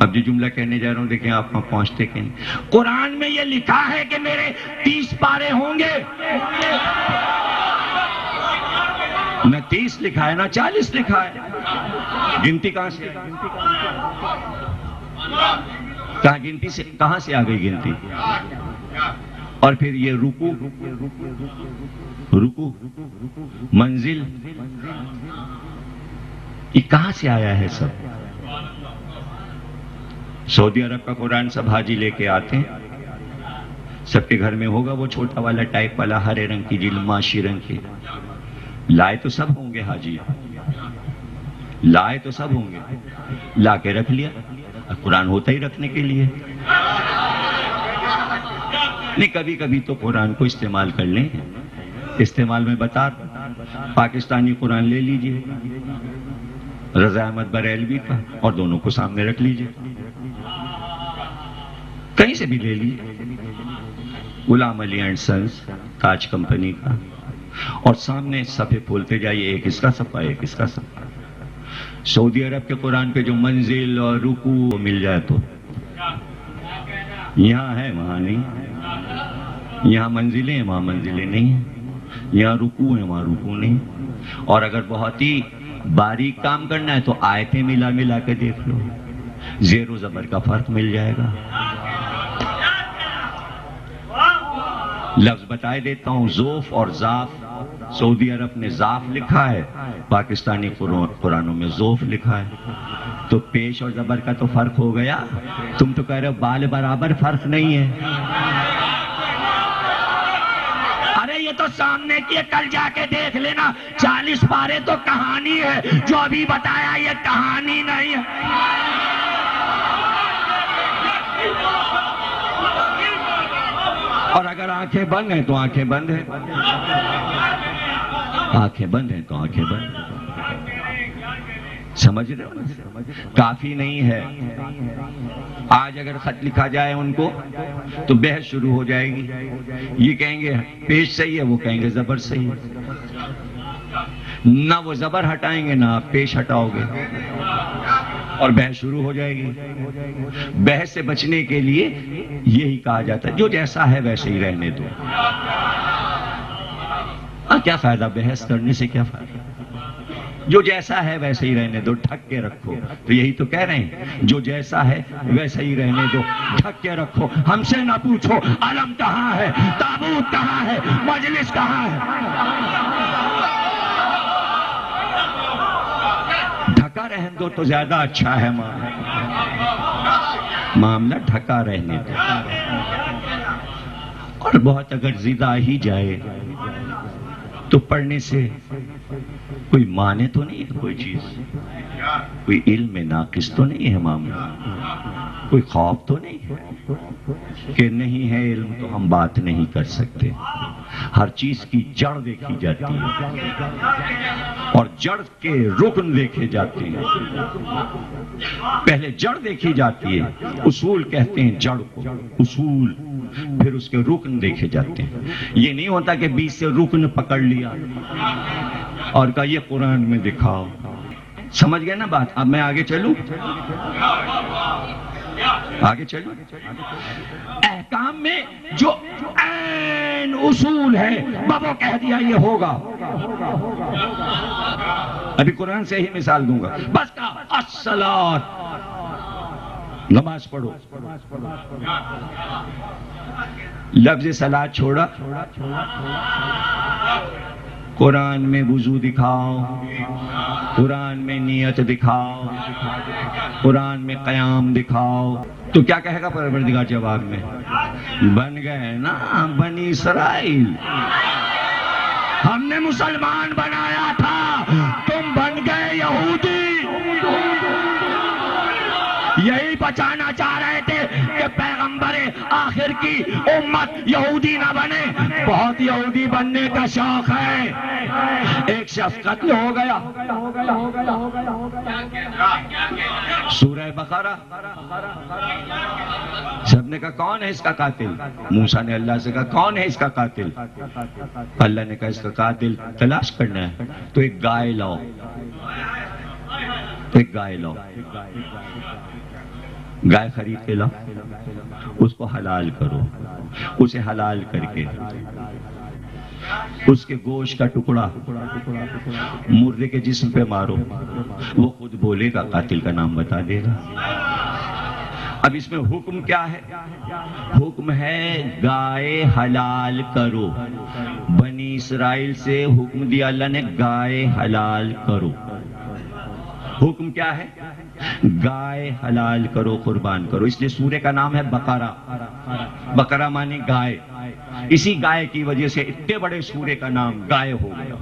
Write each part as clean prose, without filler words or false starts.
اب جو جملہ کہنے جا رہا ہوں دیکھیں آپ وہاں پہنچتے کہ نہیں. قرآن میں یہ لکھا ہے کہ میرے 30 پارے ہوں گے. نہ 30 لکھا ہے نہ 40 لکھا ہے. گنتی کہاں سے؟ گنتی سے کہاں سے آ گئی گنتی؟ اور پھر یہ رکوع منزل یہ کہاں سے آیا ہے؟ سب سعودی عرب کا قرآن سب حاجی لے کے آتے ہیں. سب کے گھر میں ہوگا وہ چھوٹا والا ٹائپ والا ہرے رنگ کی جلد معاشی رنگ کی. لائے تو سب ہوں گے حاجی، لائے تو سب ہوں گے. لا کے رکھ لیا. قرآن ہوتا ہی رکھنے کے لیے نہیں. کبھی کبھی تو قرآن کو استعمال کر لیں. استعمال میں بتا پاکستانی قرآن لے لیجئے رضا احمد بریلوی کا اور دونوں کو سامنے رکھ لیجئے. کہیں سے بھی لے لیجئے غلام علی اینڈ سنس تاج کمپنی کا اور سامنے صفحے کھولتے جائیے. ایک اس کا صفحہ ایک اس کا صفحہ. سعودی عرب کے قرآن پہ جو منزل اور رکوع مل جائے تو یہاں ہے وہاں نہیں. یہاں منزلیں ہیں وہاں منزلیں نہیں ہیں. یہاں رکوع ہیں وہاں رکوع نہیں. اور اگر بہت ہی باریک کام کرنا ہے تو آیتیں ملا ملا کے دیکھ لو. زیر و زبر کا فرق مل جائے گا. لفظ بتائے دیتا ہوں. ذوف اور ذاف. سعودی عرب نے ذاف لکھا ہے، پاکستانی قرآنوں میں ذوف لکھا ہے. تو پیش اور زبر کا تو فرق ہو گیا. تم تو کہہ رہے ہو بال برابر فرق نہیں ہے. ارے یہ تو سامنے کی کل جا کے دیکھ لینا. 40 پارے تو کہانی ہے. جو ابھی بتایا یہ کہانی نہیں ہے. اور اگر آنکھیں بند ہیں تو آنکھیں بند ہیں. آنکھیں بند ہیں تو آنکھیں بند ہیں. سمجھ رہے ہو؟ کافی نہیں ہے. آج اگر خط لکھا جائے ان کو تو بحث شروع ہو جائے گی. یہ کہیں گے پیش صحیح ہے، وہ کہیں گے زبر صحیح ہے. نہ وہ زبر ہٹائیں گے نہ آپ پیش ہٹاؤ گے اور بحث شروع ہو جائے گی. بحث سے بچنے کے لیے یہی کہا جاتا ہے جو جیسا ہے ویسے ہی رہنے دو. کیا فائدہ بحث کرنے سے؟ کیا فائدہ؟ جو جیسا ہے ویسے ہی رہنے دو، ڈھک کے رکھو. تو یہی تو کہہ رہے ہیں جو جیسا ہے ویسا ہی رہنے دو، ڈھک کے رکھو. ہم سے نہ پوچھو علم کہاں ہے، تابوت کہاں ہے، مجلس کہاں ہے. ڈھکا رہنے دو تو زیادہ اچھا ہے. معاملہ ڈھکا رہنے دو. اور بہت اگر ضد آ ہی جائے تو پڑھنے سے کوئی مانے تو نہیں ہے کوئی چیز. کوئی علم میں ناقص تو نہیں ہے معاملہ. کوئی خوف تو نہیں ہے کہ نہیں ہے علم تو ہم بات نہیں کر سکتے. ہر چیز کی جڑ دیکھی جاتی ہے اور جڑ کے رکن دیکھے جاتے ہیں. پہلے جڑ دیکھی جاتی ہے، اصول کہتے ہیں جڑ کو، اصول. پھر اس کے رکن دیکھے جاتے ہیں. یہ نہیں ہوتا کہ بیچ سے رکن پکڑ لیا اور کہا یہ قرآن میں دکھاؤ. سمجھ گئے نا بات؟ اب میں آگے چلوں، آگے چلوں. احکام میں جو عین اصول ہے بابو کہہ دیا یہ ہوگا. ابھی قرآن سے ہی مثال دوں گا. بس کہا الصلاۃ، نماز پڑھو. لفظ صلاۃ چھوڑا. قرآن میں وضو دکھاؤ، قرآن میں نیت دکھاؤ، قرآن میں قیام دکھاؤ. تو کیا کہے گا پروردگار جواب میں؟ بن گئے نا بنی اسرائیل. ہم نے مسلمان بنایا تھا، تم بن گئے یہودی. یہی بچانا چاہ رہے تھے کہ پیغمبر آخر کی امت یہودی نہ بنے. بہت یہودی بننے کا شوق ہے. ایک شخص قتل ہو گیا. سورہ بقرہ سب نے کہا کون ہے اس کا قاتل؟ موسیٰ نے اللہ سے کہا کون ہے اس کا قاتل؟ اللہ نے کہا اس کا قاتل تلاش کرنا ہے تو ایک گائے لاؤ. ایک گائے لاؤ، گائے خرید کے لاؤ، اس کو حلال کرو، اسے حلال کر کے اس کے گوشت کا ٹکڑا مردے کے جسم پہ مارو، وہ خود بولے گا، قاتل کا نام بتا دے گا۔ اب اس میں حکم کیا ہے؟ حکم ہے گائے حلال کرو۔ بنی اسرائیل سے حکم دیا اللہ نے، گائے حلال کرو۔ حکم کیا ہے؟ گائے حلال کرو، قربان کرو۔ اس لیے سورہ کا نام ہے بقرہ۔ بقرہ مانی گائے، اسی گائے کی وجہ سے اتنے بڑے سورے کا نام گائے ہو گیا۔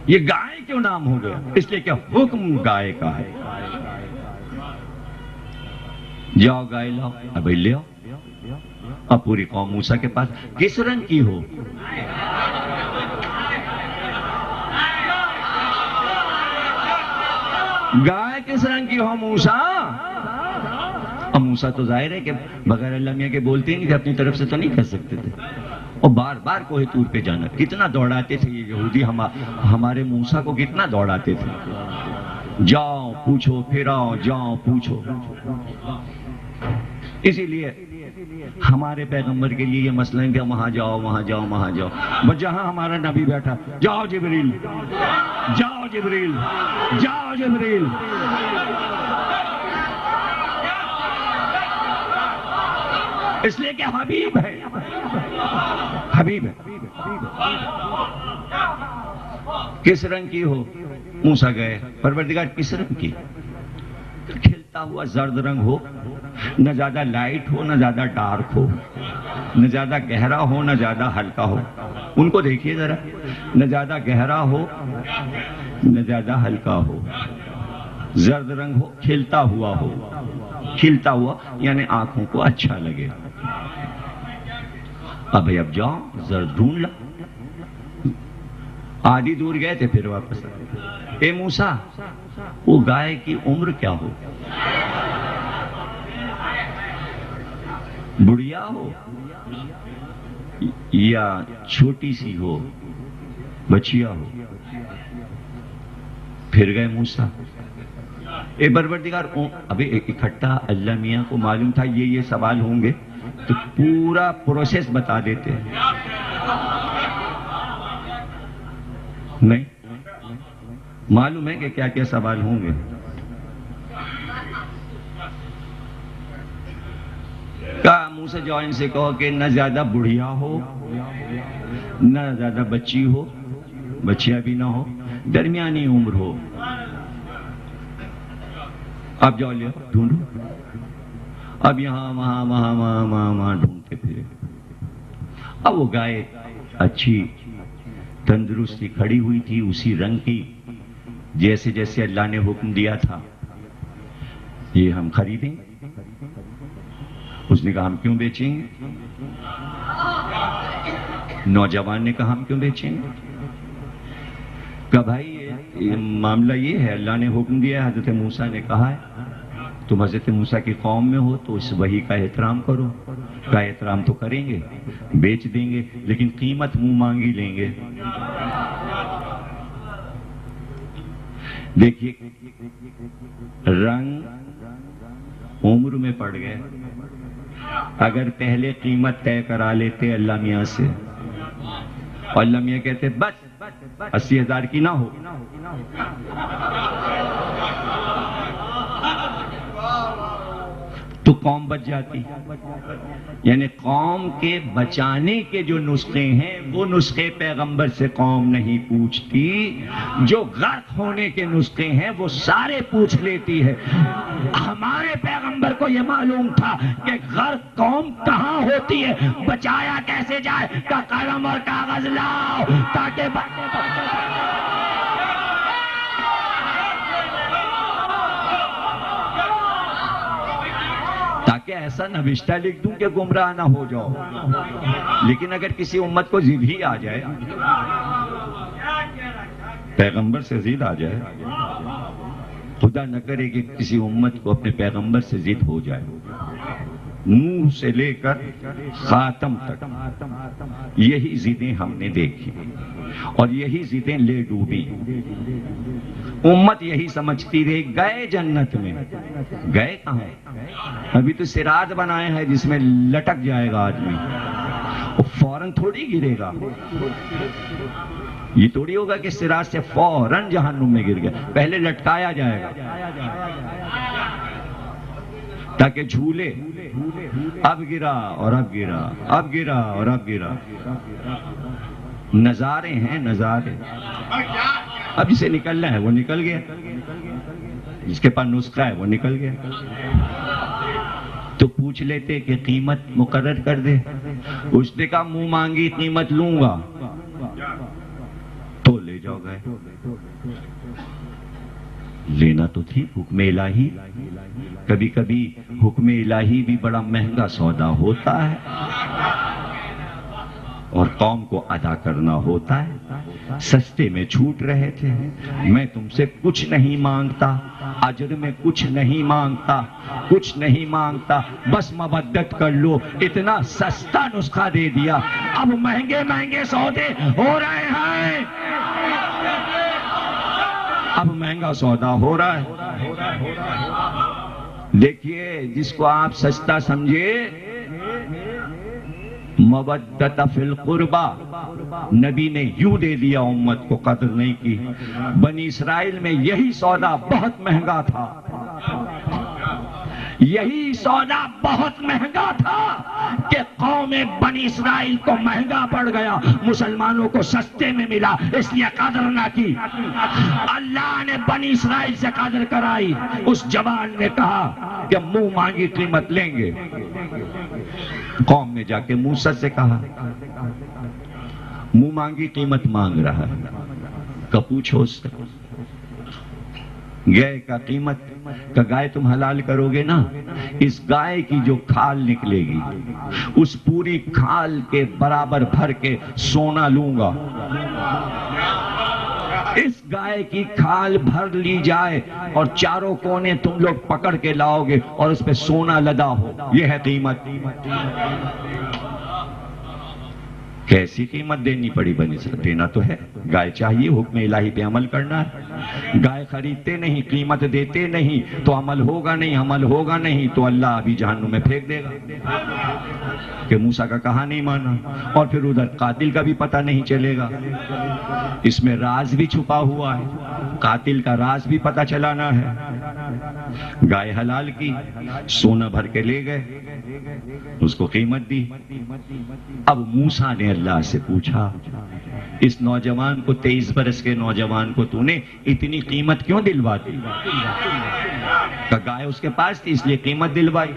یہ گائے کیوں نام ہو گیا؟ اس لیے کہ حکم گائے کا ہے۔ جاؤ گائے لاؤ، اب لے آؤ۔ اب پوری قوم موسیٰ کے پاس، کس رنگ کی ہو؟ گائے کس رنگ کی ہو موسیٰ؟ اب موسیٰ تو ظاہر ہے کہ بغیر اللہ میاں کے بولتے ہی نہیں تھے، اپنی طرف سے تو نہیں کر سکتے تھے، اور بار بار کوہ طور پہ جانا، کتنا دوڑاتے تھے یہ یہودی ہمارے موسیٰ کو، کتنا دوڑاتے تھے، جاؤ پوچھو پھر آؤ، جاؤ پوچھو۔ اسی لیے ہمارے پیغمبر کے لیے یہ مسئلہ ہے کہ وہاں جاؤ وہاں جاؤ وہاں جاؤ، بس جہاں ہمارا نبی بیٹھا، جاؤ جبریل، جاؤ جبریل، جاؤ جبریل۔ اس لیے کہ حبیب ہے، حبیب ہے۔ کس رنگ کی ہو؟ موسیٰ گئے، پروردگار کس رنگ کی؟ کھلتا ہوا زرد رنگ ہو، نہ زیادہ لائٹ ہو نہ زیادہ ڈارک ہو، نہ زیادہ گہرا ہو نہ زیادہ ہلکا ہو۔ ان کو دیکھیے ذرا، نہ زیادہ گہرا ہو نہ زیادہ ہلکا ہو، زرد رنگ ہو، کھلتا ہوا ہو۔ کھلتا ہوا یعنی آنکھوں کو اچھا لگے۔ اب جاؤ زرد ڈھونڈ لا۔ آدھی دور گئے تھے، پھر واپس آئے۔ اے موسیٰ، وہ گائے کی عمر کیا ہو؟ بڑھیا ہو یا چھوٹی سی ہو، بچیا ہو؟ پھر گئے موسیٰ، اے پروردگار، ابھی اکٹھا اللہ میاں کو معلوم تھا یہ سوال ہوں گے، تو پورا پروسیس بتا دیتے ہیں۔ نہیں معلوم ہے کہ کیا کیا سوال ہوں گے۔ کہا موسیٰ جاؤ ان سے کہو کہ نہ زیادہ بڑھیا ہو نہ زیادہ بچی ہو، بچیا بھی نہ ہو، درمیانی عمر ہو۔ اب جاؤ لے ڈھونڈو۔ اب یہاں وہاں وہاں وہاں وہاں وہاں ڈھونڈتے پھرے۔ اب وہ گائے اچھی تندرستی کھڑی ہوئی تھی، اسی رنگ کی جیسے جیسے اللہ نے حکم دیا تھا۔ یہ ہم خریدیں؟ اس نے کہا ہم کیوں بیچیں گے؟ نوجوان نے کہا ہم کیوں بیچیں گے؟ کہا بھائی یہ معاملہ یہ ہے، اللہ نے حکم دیا ہے، حضرت موسیٰ نے کہا ہے، تم حضرت موسیٰ کی قوم میں ہو تو اس وحی کا احترام کرو۔ کا احترام تو کریں گے، بیچ دیں گے، لیکن قیمت منہ مانگی لیں گے۔ دیکھیے رنگ عمر میں پڑ گئے۔ اگر پہلے قیمت طے کرا لیتے اللہ میاں سے، اور اللہ میاں کہتے بس 80,000 کی نہ ہو، تو قوم بچ جاتی۔ یعنی قوم کے بچانے کے جو نسخے ہیں وہ نسخے پیغمبر سے قوم نہیں پوچھتی، جو غرق ہونے کے نسخے ہیں وہ سارے پوچھ لیتی ہے۔ ہمارے پیغمبر کو یہ معلوم تھا کہ غرق قوم کہاں ہوتی ہے، بچایا کیسے جائے، کہ قلم اور کاغذ لاؤ تاکہ ایسا نوشتہ لکھ دوں کہ گمراہ نہ ہو جاؤ۔ لیکن اگر کسی امت کو ضد ہی آ جائے، پیغمبر سے ضد آ جائے، خدا نہ کرے کہ کسی امت کو اپنے پیغمبر سے ضد ہو جائے، نوح سے لے کر خاتم تک یہی ضدیں ہم نے دیکھی اور یہی ضدیں لے ڈوبی. امت یہی سمجھتی رہی گئے جنت میں. گئے کہاں؟ ابھی تو صراط بنائے ہیں جس میں لٹک جائے گا آدمی، وہ فوراً تھوڑی گرے گا. یہ تھوڑی ہوگا کہ صراط سے فوراً جہنم میں گر گیا، پہلے لٹکایا جائے گا تاکہ جھولے. اب گرا اور اب گرا، اب گرا اور اب گرا. نظارے ہیں نظارے. اب جسے نکلنا ہے وہ نکل گیا، جس کے پاس نسخہ ہے وہ نکل گیا. تو پوچھ لیتے کہ قیمت مقرر کر دے. اس نے کہا منہ مانگی قیمت لوں گا. تو لے جاؤ. گئے لینا تو تھی حکم الہی. کبھی کبھی حکم الہی بھی بڑا مہنگا سودا ہوتا ہے اور قوم کو ادا کرنا ہوتا ہے. سستے میں چھوٹ رہے تھے. میں تم سے کچھ نہیں مانگتا، اجر میں کچھ نہیں مانگتا، کچھ نہیں مانگتا، بس مودت کر لو. اتنا سستا نسخہ دے دیا. اب مہنگے مہنگے سودے ہو رہے ہیں. اب مہنگا سودا ہو رہا ہے. دیکھیے جس کو آپ سستا سمجھے، مودت فی القربہ نبی نے یوں دے دیا، امت کو قدر نہیں کی. بنی اسرائیل میں یہی سودا بہت مہنگا تھا. یہی سودا بہت مہنگا تھا کہ قوم بنی اسرائیل کو مہنگا پڑ گیا، مسلمانوں کو سستے میں ملا، اس لیے قدر نہ کی. اللہ نے بنی اسرائیل سے قدر کرائی. اس جوان نے کہا کہ منہ مانگی قیمت لیں گے. قوم نے جا کے موسیٰ سے کہا منہ مانگی قیمت مانگ رہا ہے. کہ پوچھو اس سے. گائے کا قیمت کا گائے تم حلال کرو گے نا، اس گائے کی جو کھال نکلے گی اس پوری کھال کے برابر بھر کے سونا لوں گا. اس گائے کی کھال بھر لی جائے اور چاروں کونے تم لوگ پکڑ کے لاؤ گے اور اس پہ سونا لدا ہو. یہ ہے قیمت. کیسی قیمت دینی پڑی بنی اسرائیل؟ دینا تو ہے. گائے چاہیے، حکم الہی پہ عمل کرنا ہے. گائے خریدتے نہیں، قیمت دیتے نہیں تو عمل ہوگا نہیں. عمل ہوگا نہیں تو اللہ ابھی جہنم میں پھینک دے گا. کہ موسیٰ کا کہا نہیں مانا. اور پھر ادھر قاتل کا بھی پتہ نہیں چلے گا. اس میں راز بھی چھپا ہوا ہے. قاتل کا راز بھی پتہ چلانا ہے. گائے حلال کی، سونا بھر کے لے گئے، اس کو قیمت دی. اب موسیٰ نے اللہ سے پوچھا اس نوجوان کو، 23 برس کے نوجوان کو تو نے اتنی قیمت کیوں دلوا دی؟ کہ گائے اس کے پاس تھی اس لیے قیمت دلوائی.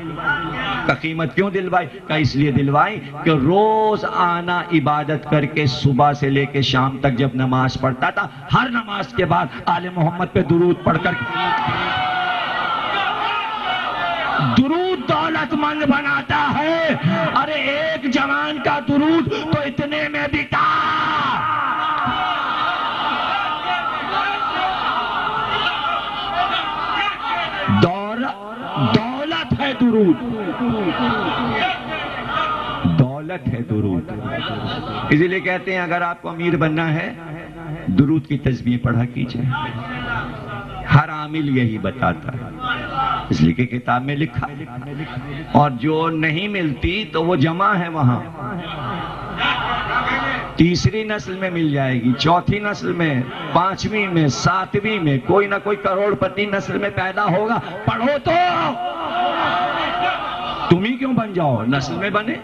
کہ قیمت کیوں دلوائی؟ کہ اس لیے دلوائی کہ روز آنا عبادت کر کے صبح سے لے کے شام تک جب نماز پڑھتا تھا، ہر نماز کے بعد آل محمد پہ درود پڑھ کر. درود دولت مند بناتا ہے. ارے ایک جوان کا درود تو اتنے میں بھی تھا. دولت ہے درود. دولت ہے درود. اسی لیے کہتے ہیں اگر آپ کو امیر بننا ہے درود کی تسبیح پڑھا کیجئے. ہر عامل یہی بتاتا ہے، اس لیے کہ کتاب میں لکھا. اور جو نہیں ملتی تو وہ جمع ہے وہاں. تیسری نسل میں مل جائے گی، چوتھی نسل میں، پانچویں میں، ساتویں میں کوئی نہ کوئی کروڑ پتی نسل میں پیدا ہوگا. پڑھو تو تم ہی کیوں بن جاؤ، نسل میں بنے.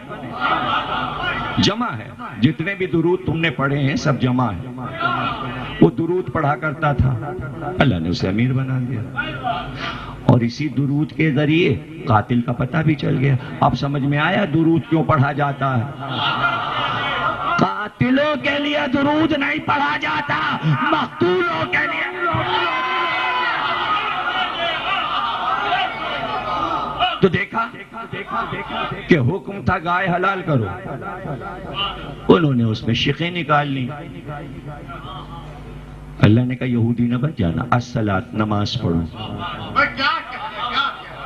جمع ہے. جتنے بھی درود تم نے پڑھے ہیں سب جمع ہے. وہ درود پڑھا کرتا تھا، اللہ نے اسے امیر بنا دیا. اور اسی درود کے ذریعے قاتل کا پتہ بھی چل گیا. اب سمجھ میں آیا درود کیوں پڑھا جاتا ہے؟ قاتلوں کے لیے درود نہیں پڑھا جاتا، مقتولوں کے لیے. تو دیکھا کہ حکم تھا گائے حلال کرو، انہوں نے اس میں شقیں نکال لی. اللہ نے کہا یہودی نہ بچ جانا، الصلاۃ نماز پڑھو،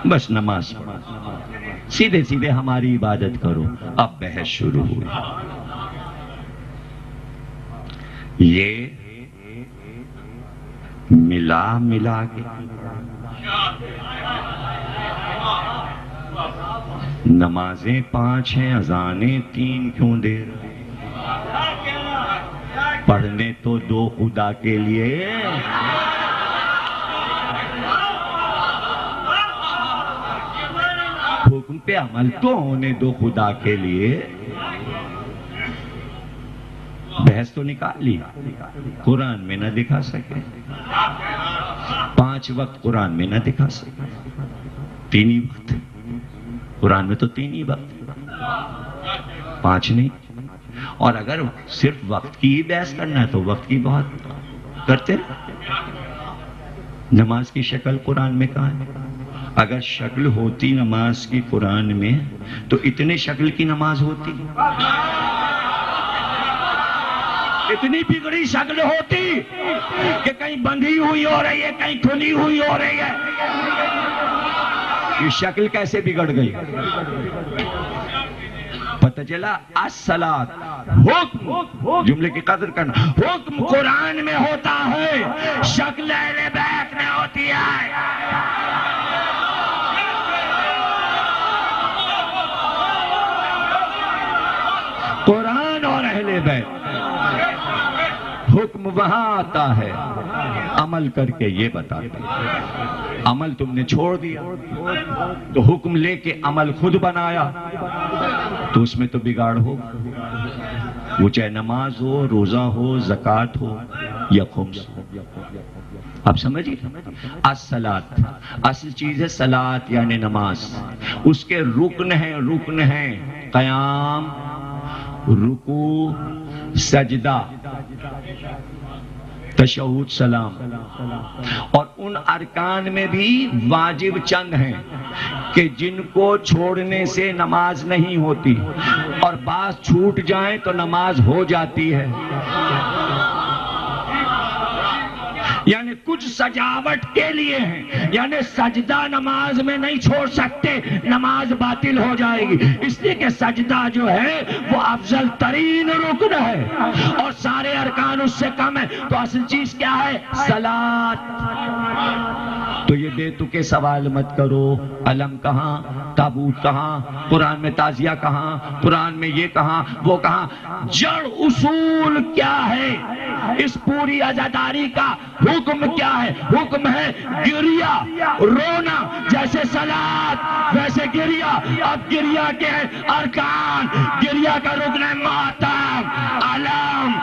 بس نماز پڑھو. سیدھے سیدھے ہماری عبادت کرو. اب بحث شروع ہوئی. یہ ملا کے نمازیں 5 ہیں، اذانیں 3 کیوں دے رہے؟ پڑھنے تو 2 خدا کے لیے. حکم پہ عمل تو ہونے 2 خدا کے لیے. بحث تو نکال لی. قرآن میں نہ دکھا سکے، 5 وقت قرآن میں نہ دکھا سکے، 3 ہی وقت قرآن میں، تو 3 ہی وقت، 5 نہیں. اور اگر صرف وقت کی ہی بحث کرنا ہے تو وقت کی بہت کرتے. نماز کی شکل قرآن میں کہاں ہے؟ اگر شکل ہوتی نماز کی قرآن میں تو اتنے شکل کی نماز ہوتی، اتنی بگڑی شکل ہوتی کہ کہیں بندھی ہوئی ہو رہی ہے، کہیں کھلی ہوئی ہو رہی ہے. یہ شکل کیسے بگڑ گئی؟ پتہ چلا الصلاۃ، حکم، جملے کی قدر کرنا. حکم قرآن میں ہوتا ہے، شکل اہل بیت میں ہوتی ہے. قرآن اور اہل بیت، حکم وہاں آتا ہے، عمل کر کے یہ بتاتے ہیں. عمل تم نے چھوڑ دیا تو حکم لے کے عمل خود بنایا تو اس میں تو بگاڑ ہو. وہ چاہے نماز ہو، روزہ ہو، زکوٰۃ ہو یا خمس ہو. آپ سمجھیے، الصلاۃ اصل چیز ہے، صلاۃ یعنی نماز. اس کے رکن ہیں قیام، رکوع، سجدہ، تشہد، سلام. اور ان ارکان میں بھی واجب چند ہیں کہ جن کو چھوڑنے سے نماز نہیں ہوتی، اور بعض چھوٹ جائیں تو نماز ہو جاتی ہے. یعنی کچھ سجاوٹ کے لیے ہیں، یعنی سجدہ نماز میں نہیں چھوڑ سکتے، نماز باطل ہو جائے گی. اس لیے کہ سجدہ جو ہے وہ افضل ترین رکن ہے اور سارے ارکان اس سے کم ہے. تو اصل چیز کیا ہے؟ صلاۃ. تو یہ بے تکے سوال مت کرو، علم کہاں، تابوت کہاں، قرآن میں تعزیہ کہاں، قرآن میں یہ کہاں، وہ کہاں. جڑ اصول کیا ہے اس پوری عزاداری کا؟ حکم کیا ہے؟ حکم ہے گریہ، رونا. جیسے صلاۃ ویسے گریہ. اب گریہ کے ارکان، گریہ کا رکن ہے ماتم، علم،